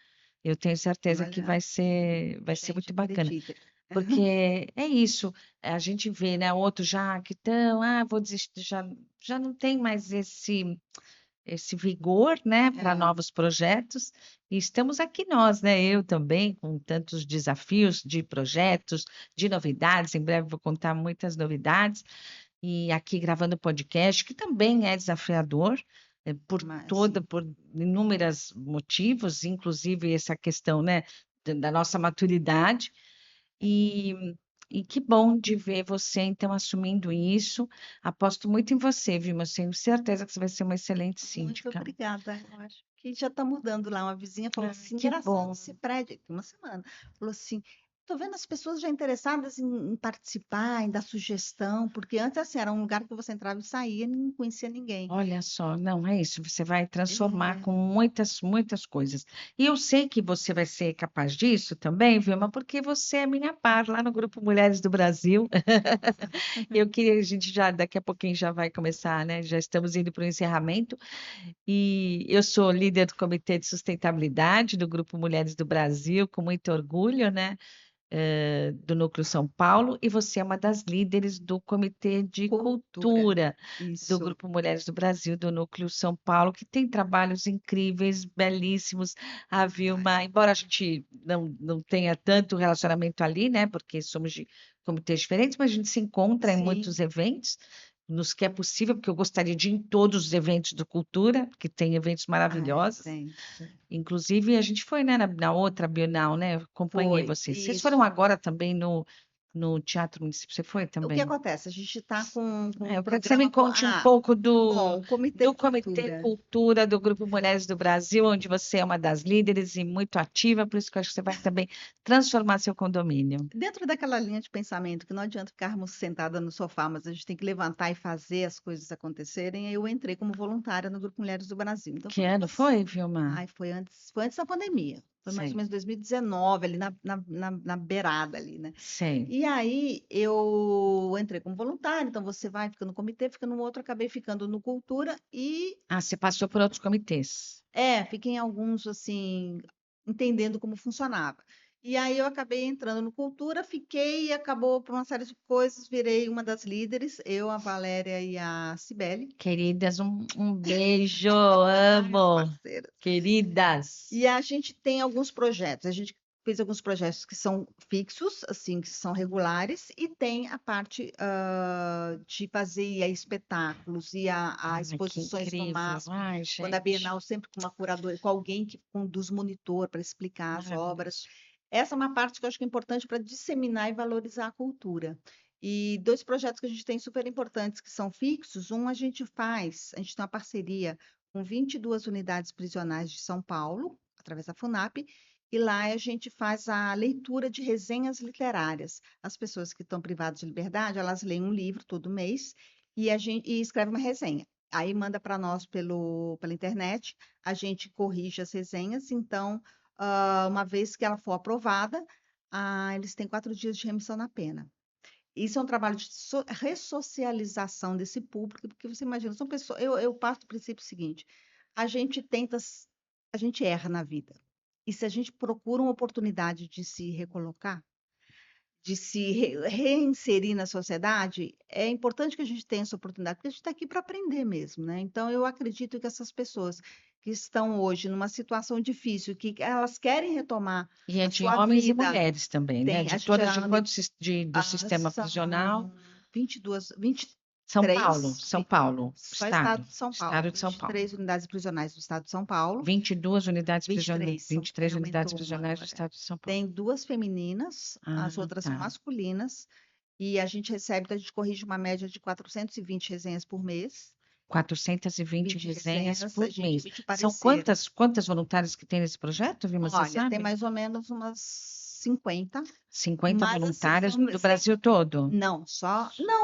Eu tenho certeza que Olha, vai ser gente, muito bacana. acredita. porque é isso, a gente vê, né, outros já que estão, vou desistir, já não tem mais esse vigor, né, para É, novos projetos. E estamos aqui nós, né, eu também, com tantos desafios de projetos, de novidades. Em breve vou contar muitas novidades. E aqui gravando podcast, que também é desafiador, mas sim. por inúmeros motivos, inclusive essa questão, né, da nossa maturidade. E, e que bom de ver você, então, assumindo isso. Aposto muito em você, viu? Mas tenho certeza que você vai ser uma excelente Muito síndica. obrigada. Eu acho que já está mudando lá. Uma vizinha falou assim: Que engraçado bom. esse prédio, tem uma semana. Falou assim: tô vendo as pessoas já interessadas em participar, em dar sugestão, porque antes assim, era um lugar que você entrava e saía e não conhecia ninguém. Olha só, não é isso, você vai transformar É, com muitas, muitas coisas. E eu sei que você vai ser capaz disso também, Vilma, porque você é minha par lá no Grupo Mulheres do Brasil. nossa, Eu queria, a gente já, daqui a pouquinho já vai começar, né? Já estamos indo para o encerramento. E eu sou líder do Comitê de Sustentabilidade do Grupo Mulheres do Brasil, com muito orgulho, né? Do Núcleo São Paulo, e você é uma das líderes do Comitê de cultura. Cultura do Isso. Grupo Mulheres do Brasil, do Núcleo São Paulo, que tem trabalhos incríveis, belíssimos. A Vilma, Verdade. embora a gente não tenha tanto relacionamento ali, né, porque somos de comitês diferentes, mas a gente se encontra em Sim. muitos eventos, nos que é possível, porque eu gostaria de ir em todos os eventos do Cultura, porque tem eventos maravilhosos. Tem. Inclusive, a gente foi, né, na outra Bienal, né? Eu acompanhei Foi. vocês. Vocês foram Isso. agora também no Teatro Municipal? Você foi O que também? acontece? A gente está com um Eu quero que você me programa. conte um pouco Bom, o Comitê do Comitê Cultura. Cultura do Grupo Mulheres do Brasil, onde você é uma das líderes e muito ativa, por isso que eu acho que você vai também transformar seu condomínio. Dentro daquela linha de pensamento que não adianta ficarmos sentada no sofá, mas a gente tem que levantar e fazer as coisas acontecerem, eu entrei como voluntária no Grupo Mulheres do Brasil. Então Que foi ano umas... foi, Vilma? Ai, foi antes da pandemia. Foi mais ou Sei, menos 2019, ali na beirada ali, né? sei. E aí eu entrei como voluntária, então você vai, fica no comitê, fica no outro, acabei ficando no Cultura e Você passou por outros comitês. fiquei em alguns assim, entendendo como funcionava. E aí eu acabei entrando no Cultura, fiquei e acabou por uma série de coisas, virei uma das líderes, eu, a Valéria e a Cibele, Queridas, um beijo, as amo. parceiras. Queridas. E a gente tem alguns projetos. A gente fez alguns projetos que são fixos, assim, que são regulares, e tem a parte de fazer espetáculos e a Ai, que exposições no incrível. MASP. Ai, Quando a gente, Bienal, sempre com uma curadora, com alguém que conduz monitor para explicar as obras. maravilhoso. Essa é uma parte que eu acho que é importante para disseminar e valorizar a cultura. E dois projetos que a gente tem super importantes que são fixos. Um a gente tem uma parceria com 22 unidades prisionais de São Paulo, através da FUNAP, e lá a gente faz a leitura de resenhas literárias. As pessoas que estão privadas de liberdade, elas leem um livro todo mês e escreve uma resenha. Aí manda para nós pela internet, a gente corrige as resenhas, então, uma vez que ela for aprovada, eles têm 4 dias de remissão na pena. Isso é um trabalho de ressocialização desse público, porque você imagina, são pessoas. Eu parto do princípio seguinte: a gente tenta, a gente erra na vida. E se a gente procura uma oportunidade de se recolocar, de se reinserir na sociedade, é importante que a gente tenha essa oportunidade, porque a gente está aqui para aprender mesmo, né? Então, eu acredito que essas pessoas que estão hoje numa situação difícil, que elas querem retomar E é a de sua homens e vida, mulheres também, né? tem, De a gente todas, de anda quantos do sistema prisional? são 22, São Paulo, 23, São Paulo, só Estado Estado, de São Paulo, Estado de São Paulo. 23 unidades prisionais do Estado de São Paulo, 22 unidades prisionais, 23, 23 unidades aumentou uma prisionais do agora. Estado de São Paulo. Tem duas femininas, Ah, as outras são tá. masculinas, e a gente recebe, então a gente corrige uma média de 420 resenhas por mês, 420 20 resenhas resenhas, a por gente mês. emite o São parecer. quantas voluntárias que tem nesse projeto, Vilma, você Olha, tem sabe? mais ou menos umas 50, 50 mas assim, voluntárias são do sempre, Brasil todo. não,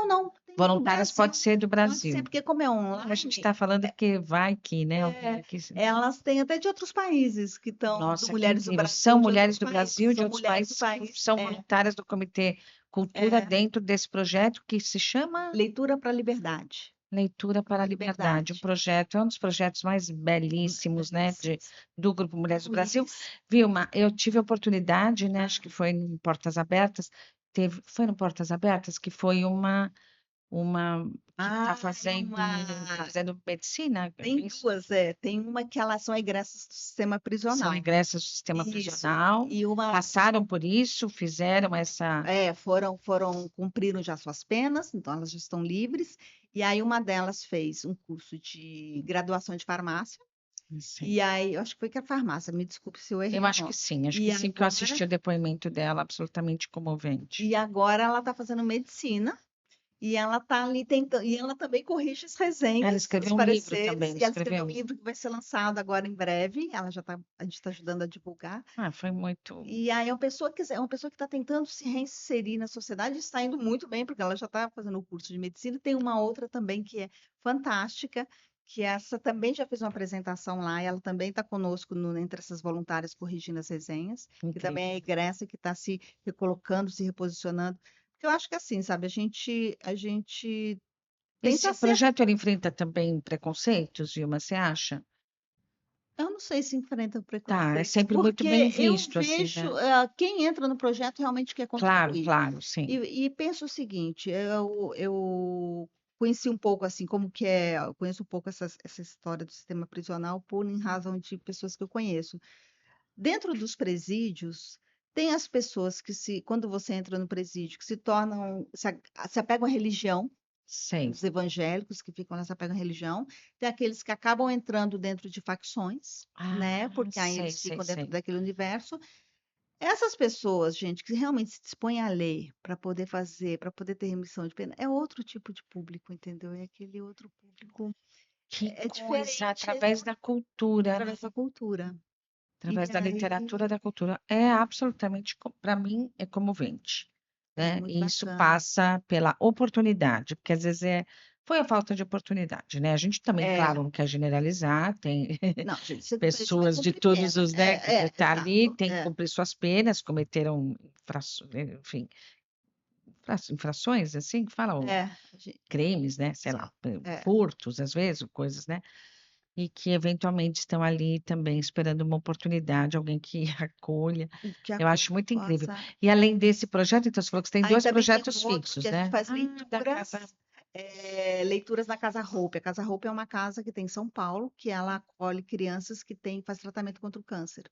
não, tem do Voluntárias pode Brasil. ser do Pode ser, Brasil. porque como é Não, a gente online, está falando que vai que, né? Alguém aqui. elas têm até de outros países que estão, do Nossa, que Mulheres do incrível. Brasil, São de outros mulheres do países, Brasil, de são outros mulheres do países que país. são voluntárias do Comitê Cultura É, dentro desse projeto que se chama Leitura para a Liberdade. Leitura para a a Liberdade, um liberdade. projeto, é um dos projetos mais belíssimos, né, Belíssimos. do Grupo Mulheres do Brasil. Luiz, Vilma, eu tive a oportunidade, né, acho que foi no Portas Abertas, foi no Portas Abertas que foi uma que está é uma. fazendo medicina, é Tem isso? duas, tem uma que elas são egressas do sistema São prisional. egressas do sistema Isso. prisional, E uma. passaram por isso, fizeram essa. Cumpriram já suas penas, então elas já estão livres. E aí uma delas fez um curso de graduação de farmácia. Sim. E aí, eu acho que foi que a farmácia, me desculpe se eu Eu errei o acho nome. que E sim, porque eu agora, assisti o depoimento dela, absolutamente comovente. e agora ela está fazendo medicina. E ela tá ali tentando, e ela também corrige as Ela resenhas, os escreveu um livro pareceres, também, e ela escreveu escreveu. um livro que vai ser lançado agora em breve. Ela já tá, a gente está ajudando a divulgar. Ah, foi muito. E aí é uma pessoa que está tentando se reinserir na sociedade, e está indo muito bem, porque ela já está fazendo o curso de medicina. Tem uma outra também que é fantástica, que essa também já fez uma apresentação lá, e ela também está conosco entre essas voluntárias corrigindo as resenhas, que também é Incrível. egressa, que está se recolocando, se reposicionando. Porque eu acho que assim, sabe, a gente tenta Esse ser. projeto ele enfrenta também preconceitos, Vilma, você acha? Eu não sei se enfrenta Tá, é preconceitos, sempre muito bem porque eu visto, assim, vejo né? quem entra no projeto realmente quer Claro, contribuir. claro, sim. E penso o seguinte, eu conheci um pouco assim, como que é, eu conheço um pouco essa história do sistema prisional em razão de pessoas que eu conheço. Dentro dos presídios, tem as pessoas que quando você entra no presídio, que se tornam, se apegam à religião, Sei. os evangélicos que ficam nessa pega religião, tem aqueles que acabam entrando dentro de facções, né? Ah, Porque aí sei, eles sei, ficam dentro sei. daquele universo. Essas pessoas, gente, que realmente se dispõem a ler para poder fazer, para poder ter remissão de pena, é outro tipo de público, entendeu? É aquele outro público, Que é coisa, diferente através da cultura, né? através da cultura. E Através da literatura, aí da cultura, é absolutamente, para mim, é comovente, é né? muito E isso bacana. passa pela oportunidade, porque às vezes foi a falta de oportunidade, né? A gente também, É, claro, não quer generalizar, tem não, gente, a gente vai pessoas de cumprir todos pena. os, né, que tá ali, Exato. tem que cumprir suas penas, cometeram enfim, infrações, assim, que falam, A crimes, né? Sei sim, lá, é. furtos, às vezes, ou coisas, né? E que eventualmente estão ali também esperando uma oportunidade, alguém que acolha. Que Eu acho acolha, muito incrível. possa. E além desse projeto, então você falou que você tem Aí dois também tem projetos um outro que fixos, a gente né? faz Ah, da casa. leituras na Casa Hope. A Casa Hope é uma casa que tem em São Paulo, que ela acolhe crianças que faz tratamento contra o câncer.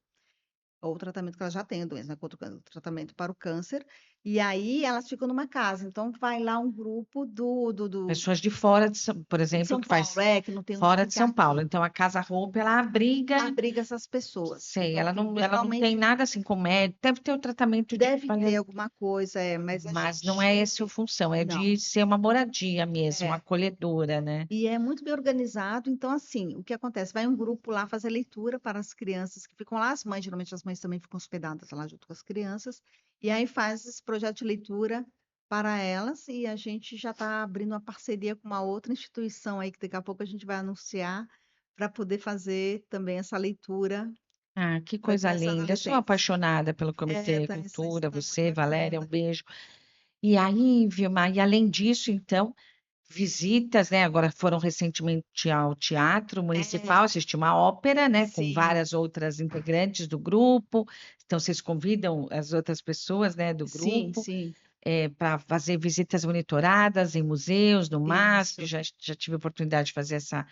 Ou o tratamento que ela já tem, a doença, né, contra o tratamento para o câncer. E aí elas ficam numa casa. Então vai lá um grupo Pessoas de fora de São, por de exemplo, São que Paulo, faz que não tem um fora nome de que é São Paulo. aqui. Então a Casa Roupa, ela abriga, Abriga essas pessoas. sei, Então, que ela não tem realmente nada assim com médico, deve ter o tratamento de deve ter alguma coisa, mas a mas não é essa a gente. função, é Não. de ser uma moradia mesmo, É. acolhedora, né? E é muito bem organizado, então, assim, o que acontece? Vai um grupo lá fazer leitura para as crianças que ficam lá, as mães, geralmente as mães também ficam hospedadas lá junto com as crianças, e aí faz esse projeto de leitura para elas, e a gente já está abrindo uma parceria com uma outra instituição aí, que daqui a pouco a gente vai anunciar, para poder fazer também essa leitura Ah, que para coisa crianças e linda. Eu sou adolescentes. apaixonada pelo Comitê Isso Cultura, está muito você, Valéria, um bacana. beijo. E aí, Vilma, e além disso, então, visitas, né? Agora foram recentemente ao Teatro É, Municipal, assistir uma ópera, né? Com sim, várias outras integrantes do grupo. Então, vocês convidam as outras pessoas, né, do sim, grupo, sim, para fazer visitas monitoradas em museus, no MASP. isso, Já tive a oportunidade de fazer essa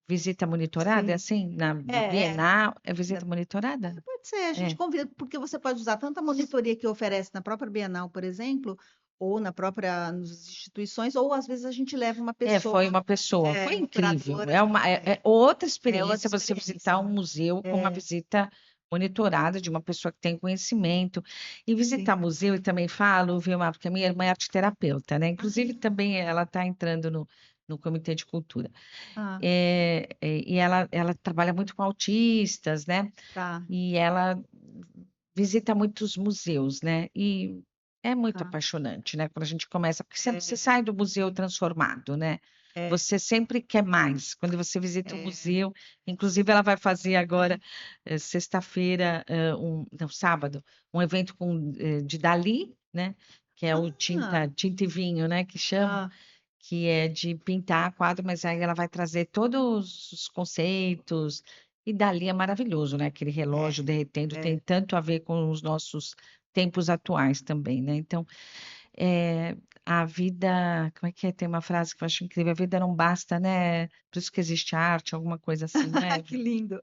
visita monitorada, é sim. assim, na É, é. Bienal. É visita monitorada? Pode ser, a gente É. convida, porque você pode usar tanto a monitoria que oferece na própria Bienal, por exemplo, ou nas instituições, ou às vezes a gente leva uma É, pessoa, foi uma pessoa, foi uma incrível. curadora, É outra é outra experiência você visitar experiência. um museu com uma É, visita monitorada de uma pessoa que tem conhecimento. E visitar sim. museu, e também falo, viu, porque a minha irmã é arteterapeuta, né? Inclusive, Ah, também ela está entrando no Comitê de Cultura. ah, E ela trabalha muito com autistas, né? tá, E ela visita muitos museus, né? E é muito tá. apaixonante, né? Quando a gente começa, porque sempre você É, sai do museu transformado, né? é, Você sempre quer mais. Quando você visita o é. museu, inclusive ela vai fazer agora, sexta-feira, não, sábado, um evento de Dali, né? Que é o Ah, Tinta e Vinho, né? Que chama. ah. que é de pintar quadro, mas aí ela vai trazer todos os conceitos, e dali é maravilhoso, né? Aquele relógio É, derretendo tem é. tanto a ver com os nossos tempos atuais também, né? Então, é, a vida, como é que é? Tem uma frase que eu acho incrível, a vida não basta, né? Por isso que existe arte, alguma coisa assim, não é? Que lindo,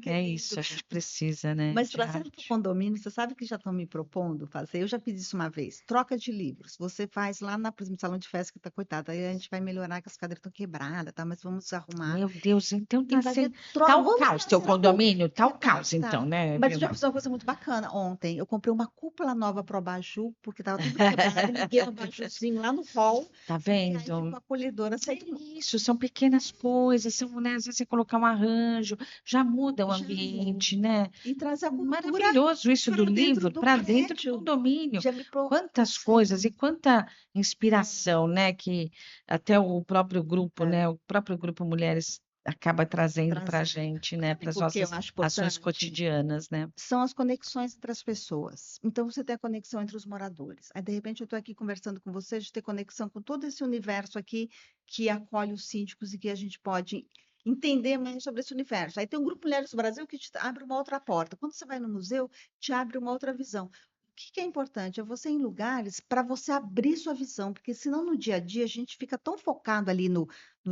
que É lindo. isso, a gente precisa, né, Mas de trazendo para o arte. condomínio, você sabe que já estão me propondo fazer? Eu já fiz isso uma vez. Troca de livros. Você faz lá na, por exemplo, salão de festa que está coitada. Aí a gente vai melhorar que as cadeiras estão quebradas, tá? Mas vamos arrumar Meu Deus, então e tá, fazer tá troca. o Vamos caos, teu fazer troca. condomínio, tá o Tá, caos tá. então, né, Mas eu já Vilma? fiz uma coisa muito bacana ontem. Eu comprei uma cúpula nova para o abajur, porque estava tudo quebrado, e liguei um abajurzinho lá no hall, Tá e aí ficou vendo? acolhedora. É Sempre isso, são pequenas coisas, são, né, às vezes você colocar um arranjo, já muda o já ambiente, né? e trazer a cultura Maravilhoso isso do para dentro livro do para dentro do prédio. condomínio. Já me Quantas propusseram. coisas e quanta inspiração, né? Que até o próprio grupo, É, né? O próprio grupo Mulheres acaba trazendo para a trazer. gente, né? Sabe Para as por que eu nossas acho ações importante? cotidianas, né? São as conexões entre as pessoas. Então, você tem a conexão entre os moradores. Aí, de repente, eu estou aqui conversando com você, de ter conexão com todo esse universo aqui que acolhe os síndicos e que a gente pode entender mais sobre esse universo. Aí tem um Grupo Mulheres do Brasil que te abre uma outra porta. Quando você vai no museu, te abre uma outra visão. O que que é importante? É você ir em lugares para você abrir sua visão, porque senão no dia a dia a gente fica tão focado ali no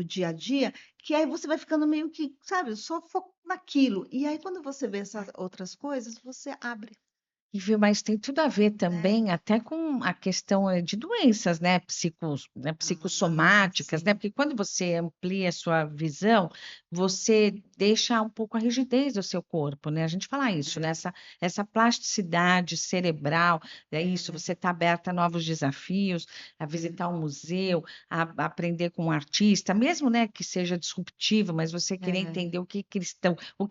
dia a dia que aí você vai ficando meio que, sabe, só naquilo. E aí, quando você vê essas outras coisas, você abre, E viu, mas tem tudo a ver né? também até com a questão de doenças, né, Ah, psicossomáticas, né? sim. Porque quando você amplia a sua visão, você deixa um pouco a rigidez do seu corpo, né? A gente fala isso, né? Essa plasticidade cerebral, é isso, É, você está aberta a novos desafios, a visitar um museu, a aprender com um artista, mesmo, né, que seja disruptivo, mas você querer é, entender o que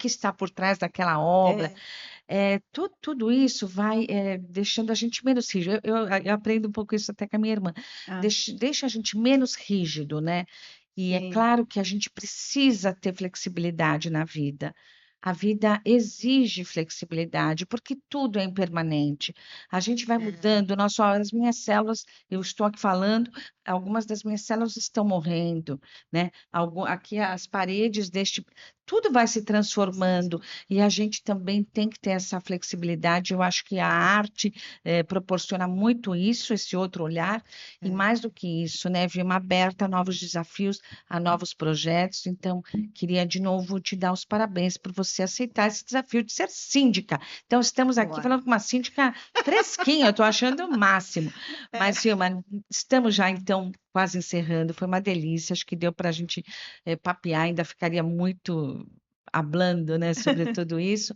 está por trás daquela obra. é. Tudo isso vai deixando a gente menos rígido. Eu aprendo um pouco isso até com a minha irmã. Ah, Deixa a gente menos rígido, né? E é sim. claro que a gente precisa ter flexibilidade na vida. A vida exige flexibilidade, porque tudo é impermanente. A gente vai É, mudando, as minhas células, eu estou aqui falando, algumas das minhas células estão morrendo, né? Aqui as paredes tudo vai se transformando. E a gente também tem que ter essa flexibilidade. Eu acho que a arte proporciona muito isso, esse outro olhar, e é. mais do que isso, né, Vilma, aberta a novos desafios, a novos projetos. Então, queria de novo te dar os parabéns por você aceitar esse desafio de ser síndica. Então, estamos aqui Boa. falando com uma síndica fresquinha, eu estou achando o máximo. É. Mas, Vilma, estamos já então quase encerrando. Foi uma delícia, acho que deu para a gente papear, ainda ficaria muito hablando, né, sobre tudo isso,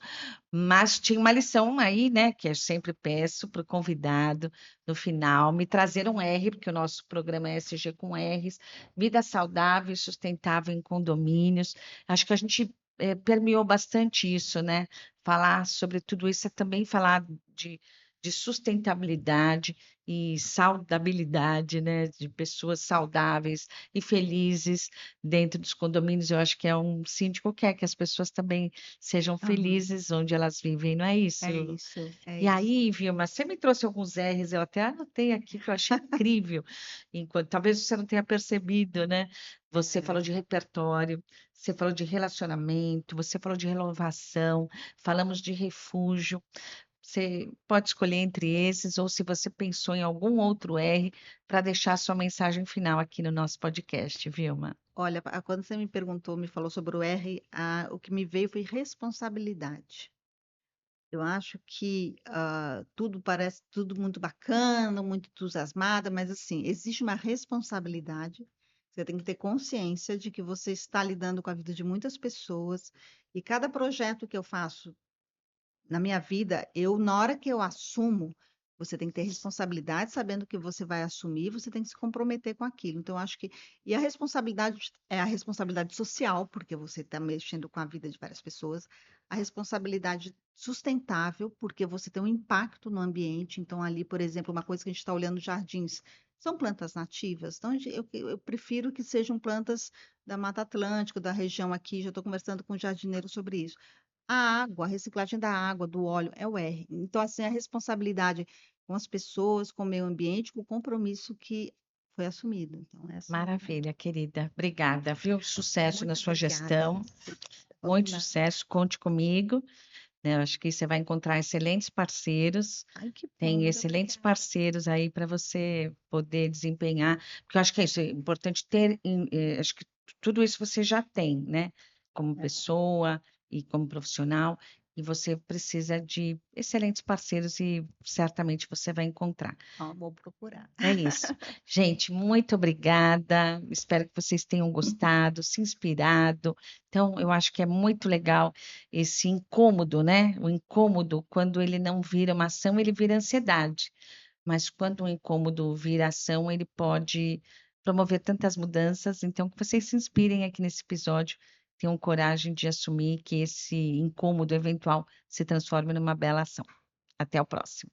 mas tinha uma lição aí, né, que eu sempre peço para o convidado, no final, me trazer um R, porque o nosso programa é SG com R's, vida saudável e sustentável em condomínios. Acho que a gente permeou bastante isso, né? Falar sobre tudo isso é também falar de, de sustentabilidade e saudabilidade, né? De pessoas saudáveis e felizes dentro dos condomínios. Eu acho que é um síndico quer que as pessoas também sejam Aham. felizes onde elas vivem, não é É isso? isso, é E isso. aí, Vilma, você me trouxe alguns R's, eu até anotei aqui que eu achei incrível, enquanto talvez você não tenha percebido, né? Você falou É. de repertório, você falou de relacionamento, você falou de renovação, falamos de refúgio. Você pode escolher entre esses, ou se você pensou em algum outro R para deixar sua mensagem final aqui no nosso podcast, Vilma. Olha, quando você me perguntou, me falou sobre o R, o que me veio foi responsabilidade. Eu acho que tudo parece tudo muito bacana, muito entusiasmada, mas assim, existe uma responsabilidade. Você tem que ter consciência de que você está lidando com a vida de muitas pessoas e cada projeto que eu faço na minha vida, na hora que eu assumo, você tem que ter responsabilidade, sabendo que você vai assumir, você tem que se comprometer com aquilo. Então, eu acho que. E a responsabilidade é a responsabilidade social, porque você está mexendo com a vida de várias pessoas, a responsabilidade sustentável, porque você tem um impacto no ambiente. Então, ali, por exemplo, uma coisa que a gente está olhando nos jardins. São plantas nativas, então eu prefiro que sejam plantas da Mata Atlântica, da região aqui. Já estou conversando com o jardineiro sobre isso. A água, a reciclagem da água, do óleo, é o R. Então, assim, a responsabilidade com as pessoas, com o meio ambiente, com o compromisso que foi assumido. Então, essa é Maravilha, querida. Obrigada, viu? Sucesso na muito sua obrigada. gestão, muito Combinado. sucesso, conte comigo, né? Eu acho que você vai encontrar excelentes parceiros, Ai, que bom, tem muito excelentes obrigada. parceiros aí para você poder desempenhar, porque eu acho que é isso, é importante ter, acho que tudo isso você já tem, né? Como É, pessoa e como profissional, e você precisa de excelentes parceiros e certamente você vai encontrar. ó, vou procurar. É isso. Gente, muito obrigada. Espero que vocês tenham gostado, se inspirado. Então, eu acho que é muito legal esse incômodo, né? O incômodo, quando ele não vira uma ação, ele vira ansiedade. Mas quando o incômodo vira ação, ele pode promover tantas mudanças. Então, que vocês se inspirem aqui nesse episódio, tenham coragem de assumir que esse incômodo eventual se transforme numa bela ação. Até o próximo.